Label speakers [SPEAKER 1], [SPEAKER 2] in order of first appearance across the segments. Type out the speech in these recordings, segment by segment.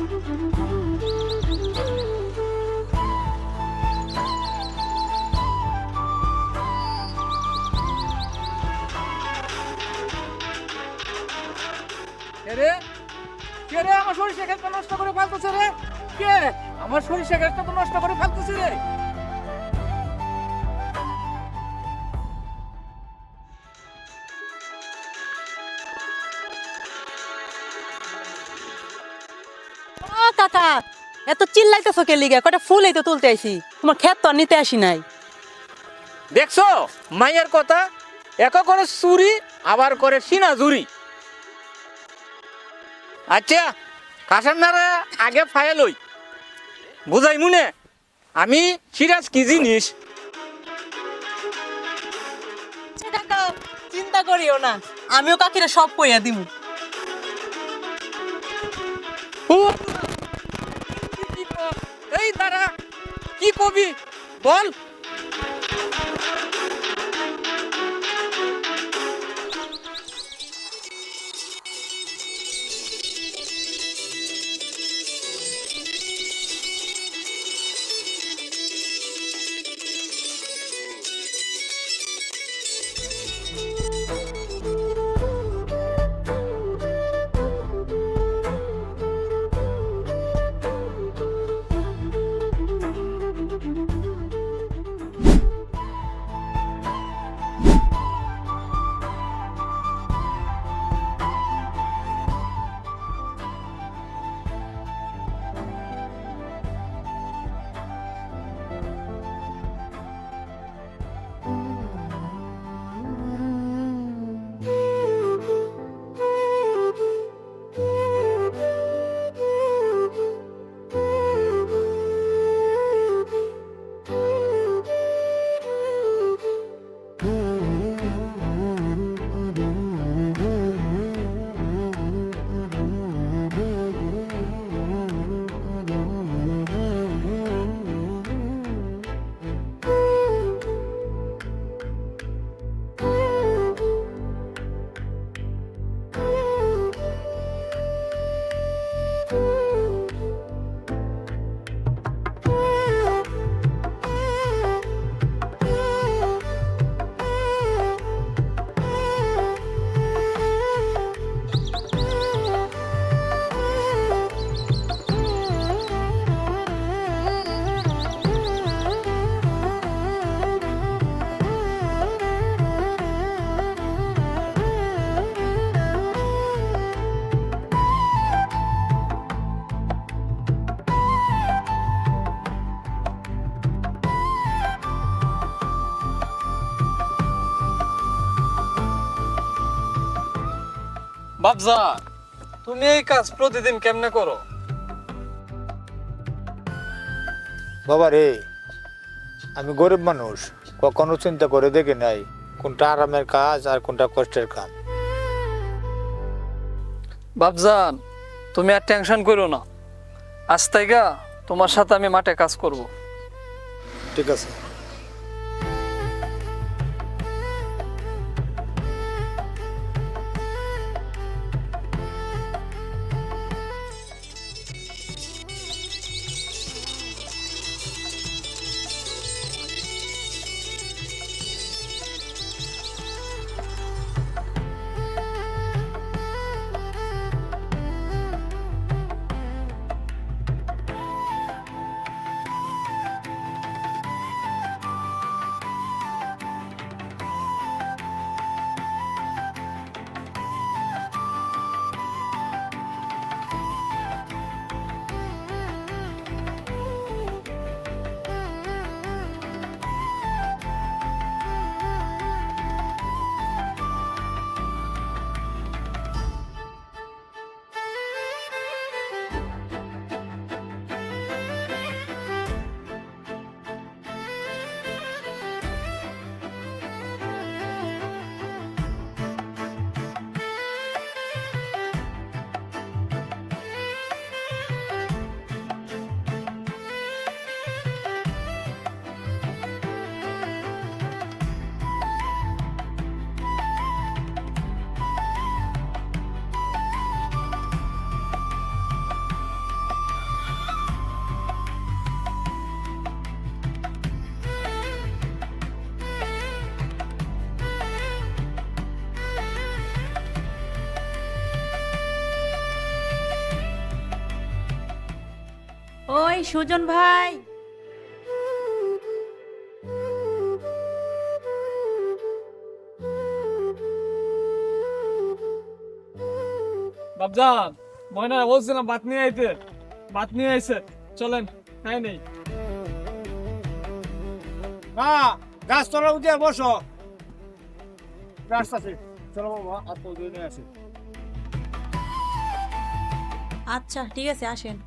[SPEAKER 1] রে কে রে আমার সরিষা ক্ষেতটা নষ্ট করে ফেলতেছে রে? কে আমার সরিষা ক্ষেতটা তো নষ্ট করে ফেলতেছে রে?
[SPEAKER 2] ও কাকা, এত চিল্লাইতেছো কে লিগা? কয়টা ফুল এই তো তুলতে আইছি, তোমার ক্ষেত তো আর নিতে আসি নাই।
[SPEAKER 1] দেখছো মাইয়ের কথা, এক করে চুরি আবার করে সিনা জুরি। আচ্ছা কাঁসার নাড়া আগে ফায়াল হই, বুঝাই মুনে আমি সিরাজ কি জিনিস।
[SPEAKER 2] আচ্ছা কাকা, চিন্তা করিও না, আমিও কাকিরে সব কইয়া দিমু।
[SPEAKER 1] ও, এই দাঁড়া, কি কবি বল।
[SPEAKER 3] বাবজা, তুমি এই কাজ প্রতিদিন কেমনে করো?
[SPEAKER 4] বাবা রে, আমি গরিব মানুষ, কখনো চিন্তা করে দেখি নাই কোনটা আরামের কাজ আর কোনটা কষ্টের কাজ।
[SPEAKER 3] বাবজান, তুমি আর টেনশন করো না, আজ থেকে তোমার সাথে আমি মাঠে কাজ করব।
[SPEAKER 4] ঠিক আছে।
[SPEAKER 2] ওই সুজন ভাই,
[SPEAKER 3] বাবজান ময়না বলছিলাম ভাত নিয়ে আইতে, ভাত নিয়ে আইছে, চলেন খাই নেই।
[SPEAKER 4] মা গাছ তলা উঠে বসো, রাস্তা আছে, চলো বাবা আর তো নিয়ে আসি।
[SPEAKER 2] আচ্ছা ঠিক আছে আসেন।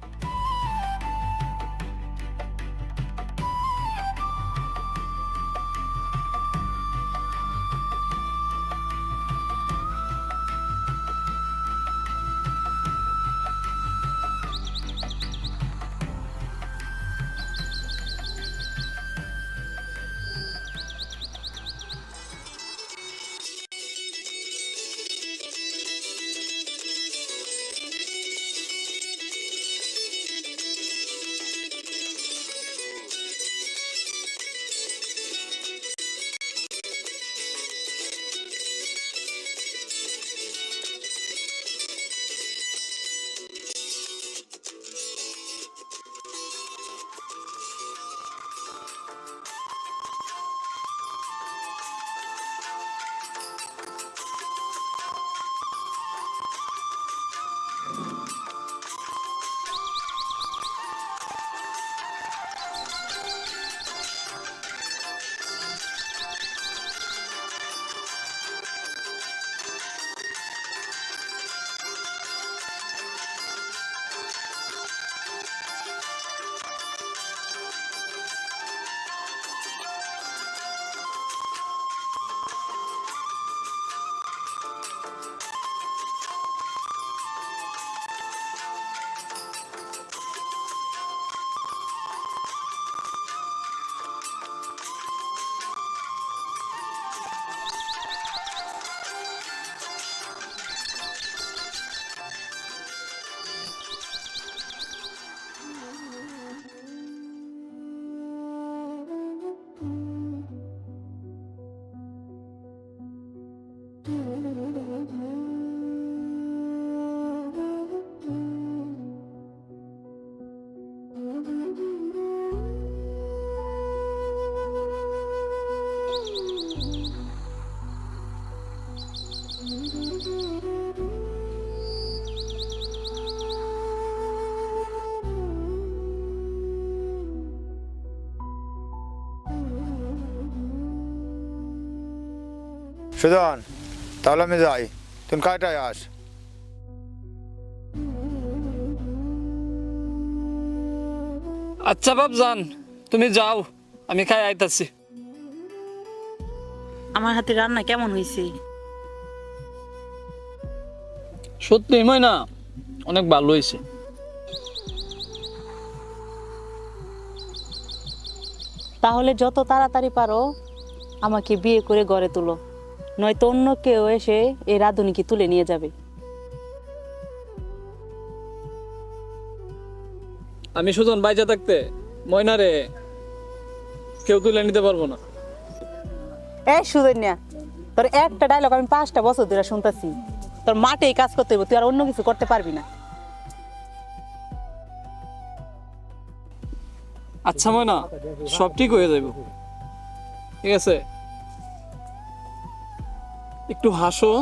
[SPEAKER 4] সুজন, তাহলে আমি যাই, তুমি কয়টায় আস?
[SPEAKER 3] আচ্ছা বাবজান তুমি যাও, আমি খাই আইতাছি।
[SPEAKER 2] আমার হাতে রান্না কেমন হয়েছে?
[SPEAKER 3] সত্যি ময়না অনেক ভালো হয়েছে।
[SPEAKER 2] তাহলে যত তাড়াতাড়ি পারো আমাকে বিয়ে করে গড়ে তুলো, নয়তো অন্য কেউ এসে এই রাঁধুনিকে তুলে নিয়ে যাবে।
[SPEAKER 3] আমি সুজন বাইজা থাকতে ময়নারে কেউ তুলে নিতে পারবো না।
[SPEAKER 2] এই সুজন্যা, তোর একটা ডায়লগ আমি 5টা বছর ধরে শুনতেছি। তোর মাঠেই কাজ করতে হইব, তুই আর অন্য কিছু করতে পারবি না।
[SPEAKER 3] আচ্ছা ময়না, সব ঠিক হয়ে যাইব, ঠিক আছে? একটু হাসো।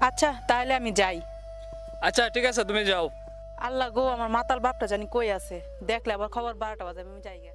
[SPEAKER 2] আচ্ছা তাহলে আমি যাই।
[SPEAKER 3] আচ্ছা ঠিক আছে তুমি যাও।
[SPEAKER 2] আল্লাহ গো, আমার মাতাল বাপটা জানি কই আছে, দেখলে আবার খবর 12টা বাজে, আমি যাই গে।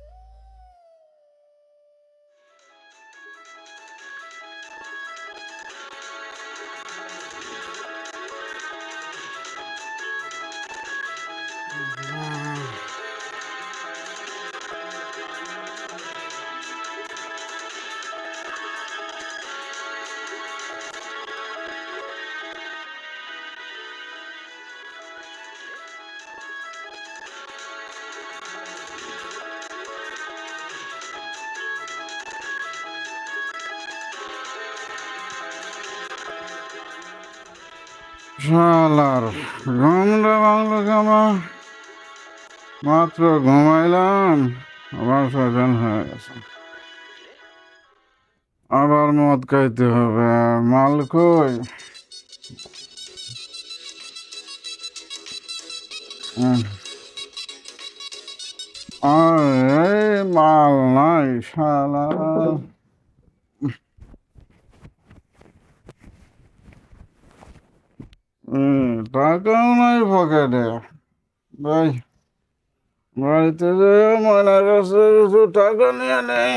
[SPEAKER 5] শালার ঘুমটা ভাঙলো কেন? মাত্র ঘুমাইলাম, আবার সজান হয়ে গেছে। আবার মদ খাইতে হবে। মাল কই? হুম। আরে মাল নাই শালা। টাকাও নাই পকেটে। ভাই, বাড়িতে যে ময়নার কাছে কিছু টাকা নিয়ে নেই।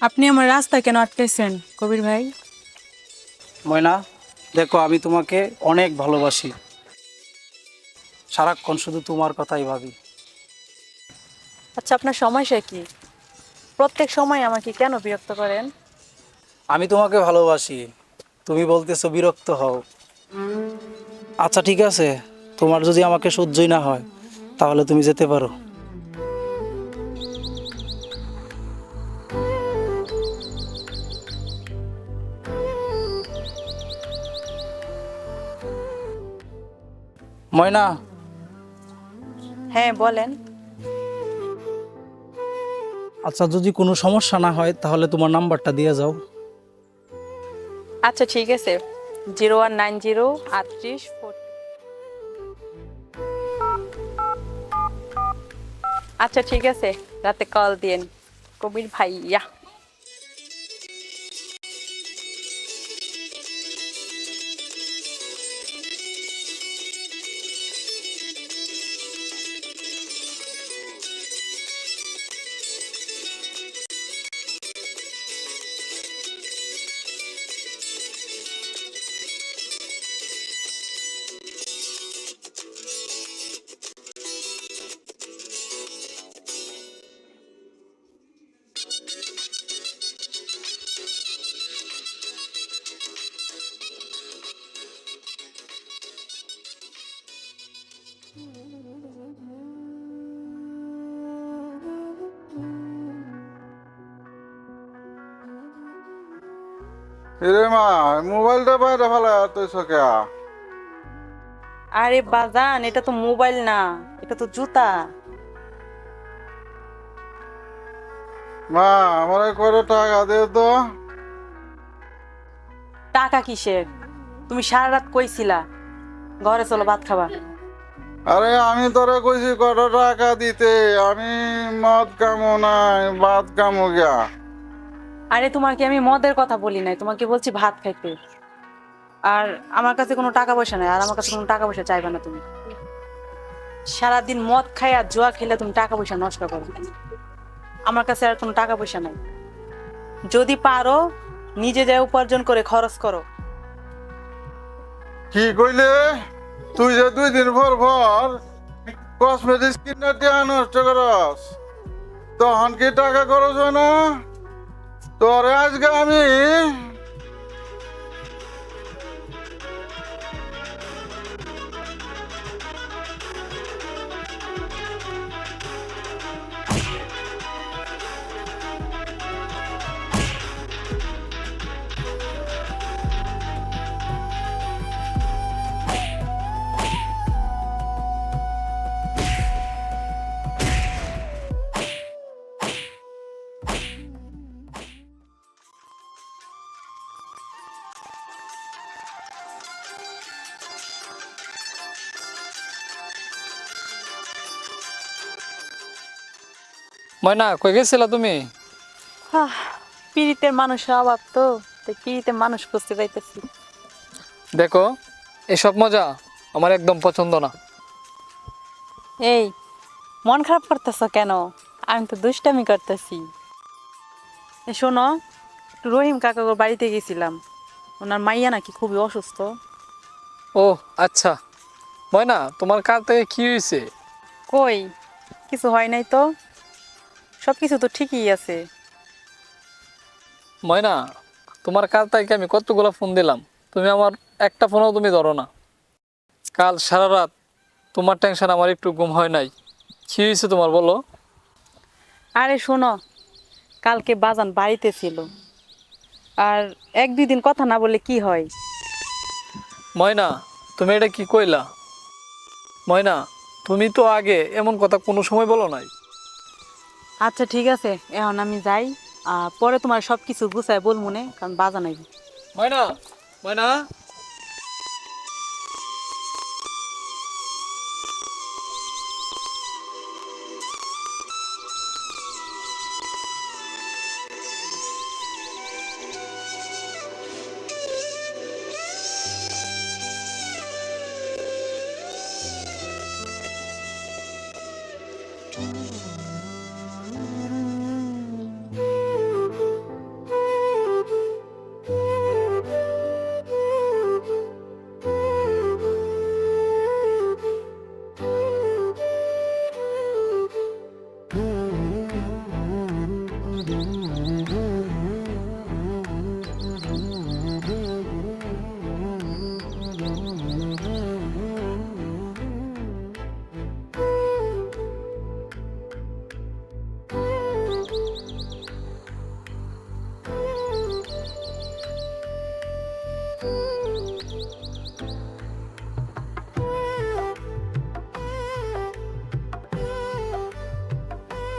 [SPEAKER 2] আপনি আমার রাস্তা কেন আটকেছেন কবির ভাই?
[SPEAKER 6] ময়না, দেখো আমি তোমাকে অনেক ভালোবাসি। সারাক্ষণ শুধু তোমার কথাই ভাবি।
[SPEAKER 2] আচ্ছা, আপনার সমস্যা কি? প্রত্যেক সময় আমাকে কেন বিরক্ত করেন?
[SPEAKER 6] আমি তোমাকে ভালোবাসি, তুমি বলতেছো বিরক্ত হও। আচ্ছা ঠিক আছে, তোমার যদি আমাকে সহ্যই না হয় তাহলে তুমি যেতে পারো। ময়না,
[SPEAKER 2] হ্যাঁ বলেন।
[SPEAKER 6] আচ্ছা যদি কোনো সমস্যা না হয় তাহলে তোমার নাম্বারটা দিয়ে যাও।
[SPEAKER 2] আচ্ছা ঠিক আছে, 0190 38 40। আচ্ছা ঠিক আছে, রাতে কল দিন কবির ভাইয়া।
[SPEAKER 5] এরে মা, মোবাইলটা বাইরে ফেলা তুই কে?
[SPEAKER 2] আরে বাজান, এটা তো মোবাইল না, এটা তো জুতা।
[SPEAKER 5] মা, আমার করে টাকা দে তো।
[SPEAKER 2] টাকা কিসের? তুমি সারা রাত কইছিলা ঘরে চলো ভাত খাবা।
[SPEAKER 5] আরে আমি তোরে কইছি কত টাকা দিতে, আমি মদ কামো নাই, ভাত কামো গিয়া।
[SPEAKER 2] আরে তোমাকে আমি মদের কথা বলি নাই, তোমাকে বলছি ভাত খাইতে। আর আমার কাছে কোনো টাকা পয়সা নাই, আর আমার কাছে কোনো টাকা পয়সা চাইবে না তুমি। সারাদিন মদ খাই আর জুয়া খেলে তুমি টাকা পয়সা নষ্ট করো। আমার কাছে আর কোনো টাকা পয়সা নাই। যদি পারো নিজে যা উপার্জন করে খরচ করো।
[SPEAKER 5] কি কইলে? তুই যে 2 দিন পর পর কসমেটিক্স কিনে টাকা নষ্ট করস, তখন কি টাকা খরচ হয় না? তোরে আজকে আমি
[SPEAKER 3] ময়না, কই গেছিলা তুমি?
[SPEAKER 2] পীড়িতের মানুষের অভাব তো, তাই পীড়িতের মানুষ খুঁজতে যাইতেছি।
[SPEAKER 3] দেখো, এসব মজা আমার একদম পছন্দ না।
[SPEAKER 2] এই, মন খারাপ করতেছ কেন? আমি তো দুষ্টামি করতেছি। শোনো, একটু রহিম কাকার বাড়িতে গেছিলাম, ওনার মাইয়া নাকি খুবই অসুস্থ।
[SPEAKER 3] ও আচ্ছা, ময়না তোমার কার থেকে কি হয়েছে?
[SPEAKER 2] কই, কিছু হয় নাই তো, সব কিছু তো ঠিকই আছে।
[SPEAKER 3] ময়না, তোমার কার থেকে আমি কতগুলো ফোন দিলাম, তুমি আমার একটা ফোনও তুমি ধরো না। কাল সারা রাত তোমার টেনশন আমার একটু ঘুম হয় নাই। কি হয়েছে তোমার বলো?
[SPEAKER 2] আরে শোনো, কালকে বাজান বাড়িতে ছিল, আর 1-2 দিন কথা না বললে কি হয়?
[SPEAKER 3] ময়না, তুমি এটা কি কইলা? ময়না, তুমি তো আগে এমন কথা কোনো সময় বলো নাই।
[SPEAKER 2] আচ্ছা ঠিক আছে, এখন আমি যাই, আর পরে তোমার সব কিছু গুছায় বলমুনে, কারণ বাজান আইব।
[SPEAKER 3] ময়না, ময়না।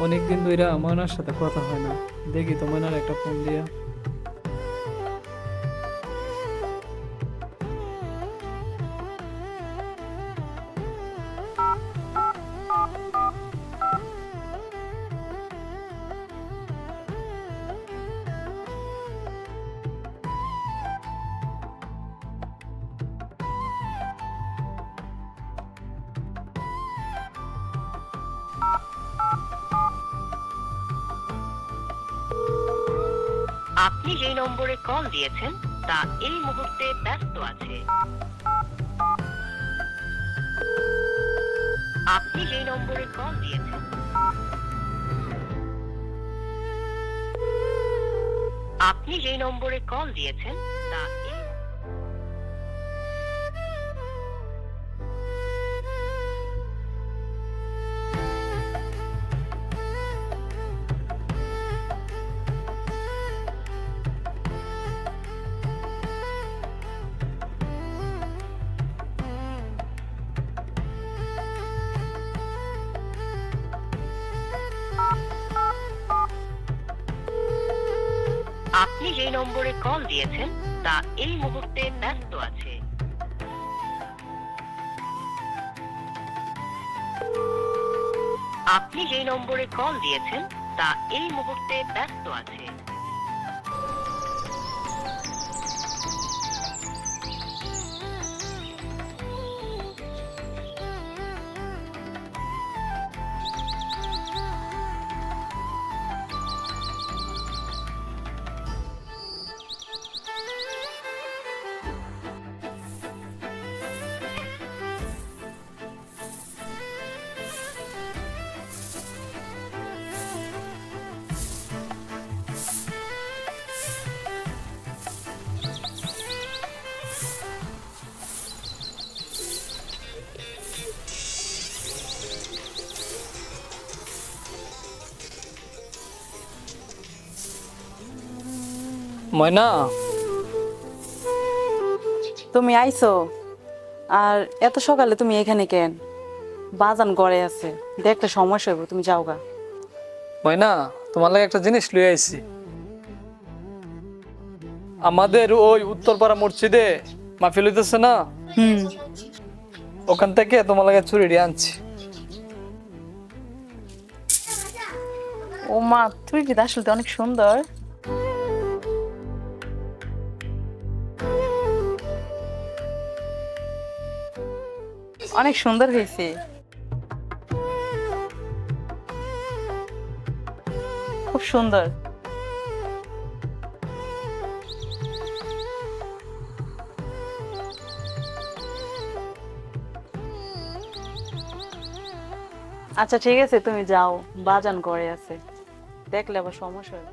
[SPEAKER 3] অনেকদিন ধরে ময়নার সাথে কথা হয় না, দেখি তো ময়নার একটা ফোন দিয়া।
[SPEAKER 7] আপনি যে নম্বরে কল দিয়েছেন তা এই মুহূর্তে ব্যস্ত আছে। আপনি যে নম্বরে কল দিয়েছেন আপনি যে নম্বরে কল দিয়েছেন তা এই আপনি যে নম্বরে কল দিয়েছেন তা এই মুহূর্তে ব্যস্ত আছে। আপনি যে নম্বরে কল দিয়েছেন তা এই মুহূর্তে ব্যস্ত আছে।
[SPEAKER 3] ময়না,
[SPEAKER 2] তুমি আইছো, আর এত সকালে তুমি এখানে কেন? বাজান ঘরে আছে, দেখতে সমস্যা হইব, তুমি যাও গা।
[SPEAKER 3] ময়না, তোমার লাগে একটা জিনিস লই আইছি। আমাদের ওই উত্তরপাড়া মসজিদে মাহফিল হইতেছে না, ওখান থেকে তোমার লাগে চুরি আনছি।
[SPEAKER 2] ও মা, তুই কি আসলে তো অনেক সুন্দর। অনেক সুন্দর হয়েছে। খুব সুন্দর। আচ্ছা ঠিক আছে, তুমি যাও, বাজান করে আছে, দেখলে আবার সমস্যা হবে।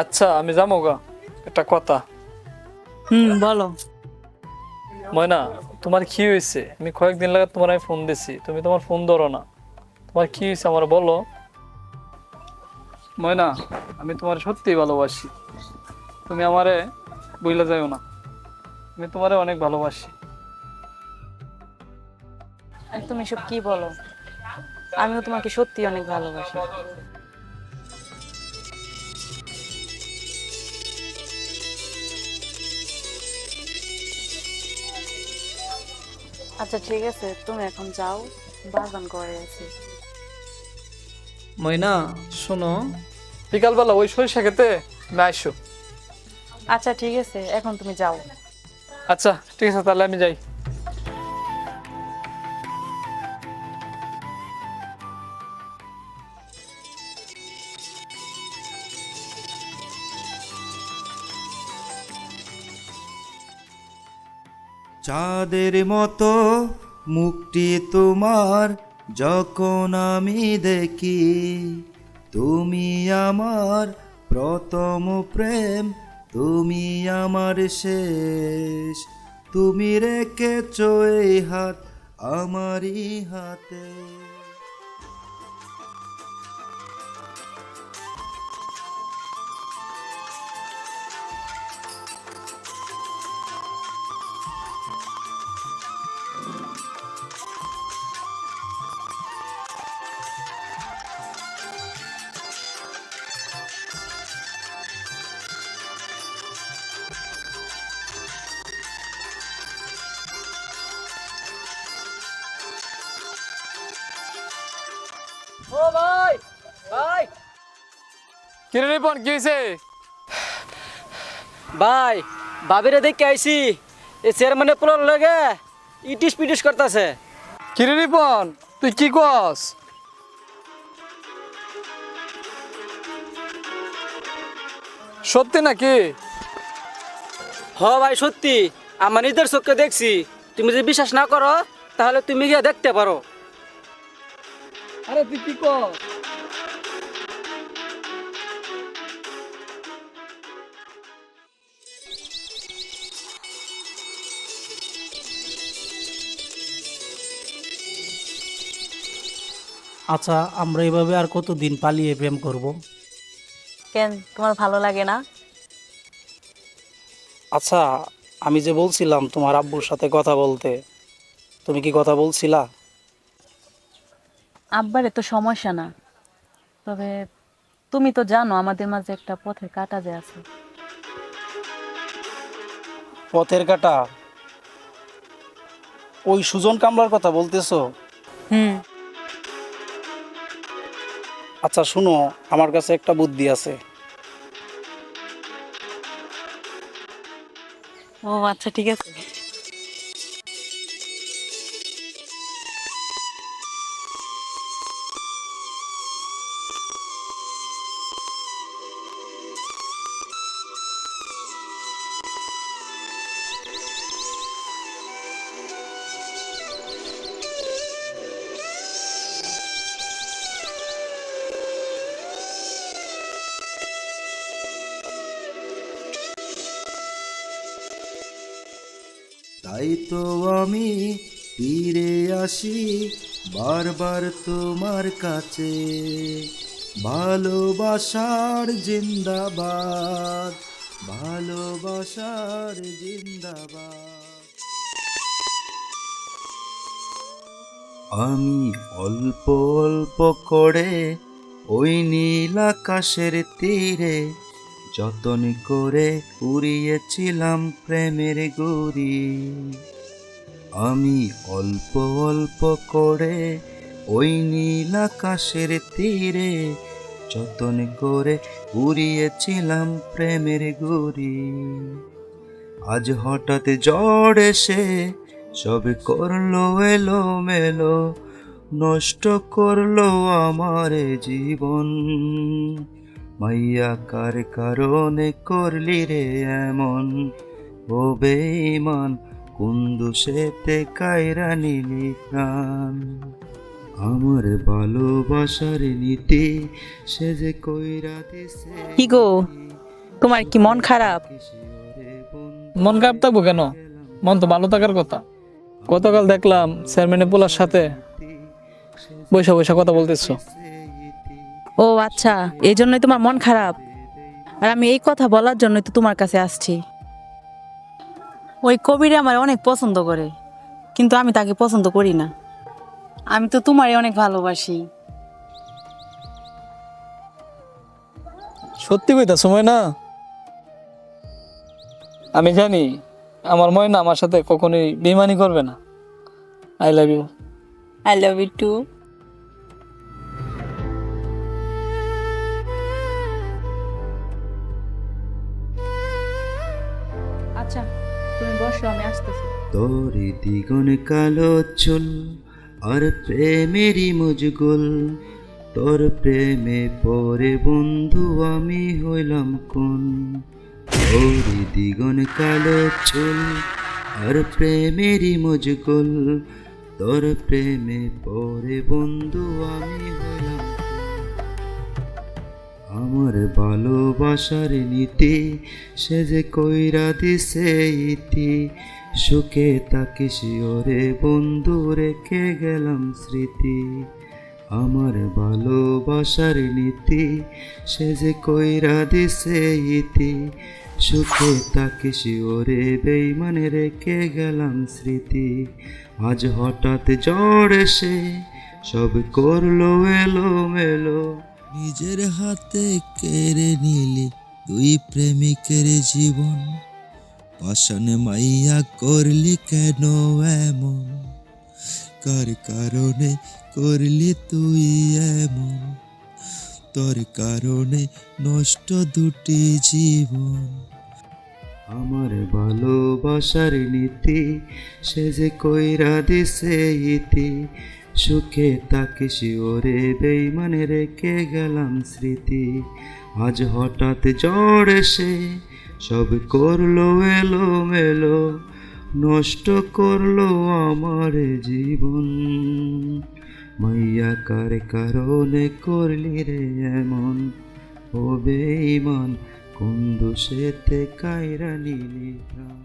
[SPEAKER 3] আচ্ছা আমি যাবো গা, একটা কথা।
[SPEAKER 2] বলো।
[SPEAKER 3] ময়না, তোমার কি হয়েছে? আমি কয়েকদিন লাগে তোমার আমি ফোন দিছি, তুমি তোমার ফোন ধরো না। তোমার কি হয়েছে আমার বলো। ময়না, আমি তোমার সত্যিই ভালোবাসি, তুমি আমারে ভুলে যাইও না। আমি তোমারে অনেক ভালোবাসি।
[SPEAKER 2] আর তুমি সব কি বলো? আমিও তোমাকে সত্যি অনেক ভালোবাসি। আচ্ছা ঠিক আছে, তুমি এখন যাও, বাগান করে আছে।
[SPEAKER 3] ময়না শোনো, বিকালবেলা ওই সরিষা খেতে আমি আসো।
[SPEAKER 2] আচ্ছা ঠিক আছে, এখন তুমি যাও।
[SPEAKER 3] আচ্ছা ঠিক আছে, তাহলে আমি যাই।
[SPEAKER 8] চাঁদের মতো মুখটি তোমার যখন আমি দেখি, তুমি আমার প্রথম প্রেম, তুমি আমার শেষ, তুমি রেখেছ এই হাত আমারই হাতে।
[SPEAKER 1] ও ভাই, ভাই,
[SPEAKER 3] কিরে রিপন, কি হয়েছে?
[SPEAKER 9] ভাই, ভাবিরে দেখে আইছি, এ চেয়ারম্যানের পোলার লগে ইটিস পিটিস করতেছে।
[SPEAKER 3] কিরে রিপন, তুই কি কস? সত্যি নাকি?
[SPEAKER 9] হ ভাই সত্যি, আমার নিজের চোখে দেখছি। তুমি যদি বিশ্বাস না করো তাহলে তুমি গিয়ে দেখতে পারো।
[SPEAKER 3] আরে তুই কি কস?
[SPEAKER 6] আচ্ছা, আমরা এভাবে আর কতদিন পালিয়ে প্রেম করব?
[SPEAKER 2] কেন, তোমার ভালো লাগে না?
[SPEAKER 6] আচ্ছা, আমি যে বলছিলাম তোমার আব্বুর সাথে কথা বলতে, তুমি কি কথা বলছিলা?
[SPEAKER 2] আব্বারে তো সমস্যা না, তবে তুমি তো জানো আমাদের মাঝে একটা পথের কাঁটা যে আছে।
[SPEAKER 6] পথের কাটা? ওই সুজন কামলার কথা বলতেছো? আচ্ছা শুনো, আমার কাছে একটা বুদ্ধি আছে।
[SPEAKER 2] ও আচ্ছা ঠিক আছে।
[SPEAKER 8] তাই তো আমি ফিরে আসি বারবার তোমার কাছে, ভালোবাসার জিন্দাবাদ, ভালোবাসার জিন্দাবাদ। আমি অল্প অল্প করে ওই নীল আকাশের তীরে যতন করে উড়িয়েছিলাম প্রেমের গুড়ি। আমি অল্প অল্প করে ওই নীল আকাশের তীরে যতন করে উড়িয়েছিলাম প্রেমের গুড়ি। আজ হঠাৎ ঝড় এসে সব করলো এলো মেলো, নষ্ট করলো আমার জীবন। মাইয়া কার কারণে করলি রে এমন, ও বেঈমান কোন দোষেতে কায়রা নিলি প্রাণ। আমার ভালোবাসার নীতি সে যে কইরা দিছে।
[SPEAKER 2] কি গো, তোমার কি মন খারাপ?
[SPEAKER 3] মন খারাপ থাকবো কেন? মন তো ভালো থাকার কথা। গতকাল দেখলাম চেয়ারম্যানের পোলার সাথে বৈশা বৈশা কথা বলতেছো।
[SPEAKER 2] ও আচ্ছা, এই জন্যই তোমার মন খারাপ। আর আমি এই কথা বলার জন্যই তো তোমার কাছে আসছি। ওই কবিরে আমার অনেক পছন্দ করে, কিন্তু আমি তাকে পছন্দ করি না। আমি তো তোমারই অনেক ভালোবাসি।
[SPEAKER 3] সত্যি কইতাছো ময়না? আমি জানি আমার ময়না আমার সাথে কখনোই বেইমানি করবে না। I love you.
[SPEAKER 2] I love you too. আচ্ছা, তুমি বসো, আমি আসতেছি।
[SPEAKER 8] তোর দ্বিগুণ কালো চুল আর প্রেমেরই মজগুল, তোর প্রেমে পরে বন্ধু আমি হইলাম কোন। তোর দ্বিগুণ কালো চুল আর প্রেমেরই মজগুল, তোর প্রেমে পরে বন্ধু আমি হইলাম কোন। আমার ভালোবাসার নীতি সে যে কইরা দিছে ইতি, সুখে তাকে শিওরে বন্ধু রেখে গেলাম স্মৃতি। আমার ভালোবাসার নীতি সে যে কইরা দিছে ইতি, সুখে তাকে শিওরে বেইমানে রেখে গেলাম স্মৃতি। আজ হঠাৎ ঝড় এসে সব করলো এলো মেলো, নিজের হাতে কেড়ে নিলি দুই প্রেমিকের জীবন। পাষাণে মাইয়া করলি কেন এমন, কার কারণে করলি তুই এমন, তোর কারণে নষ্ট দুটি জীবন। আমার ভালোবাসার নীতি সে যে কইরা দিছে ইতি, সুখে তাকে শিওরে বেইমানে রেখে গেলাম স্মৃতি। আজ হঠাৎ ঝড় এসে সব করলো এলো মেলো, নষ্ট করলো আমার জীবন। মাইয়া কার কারণে করলি রে এমন, ও বেঈমান কোন দোষেতে কায়রা নিলি প্রাণ।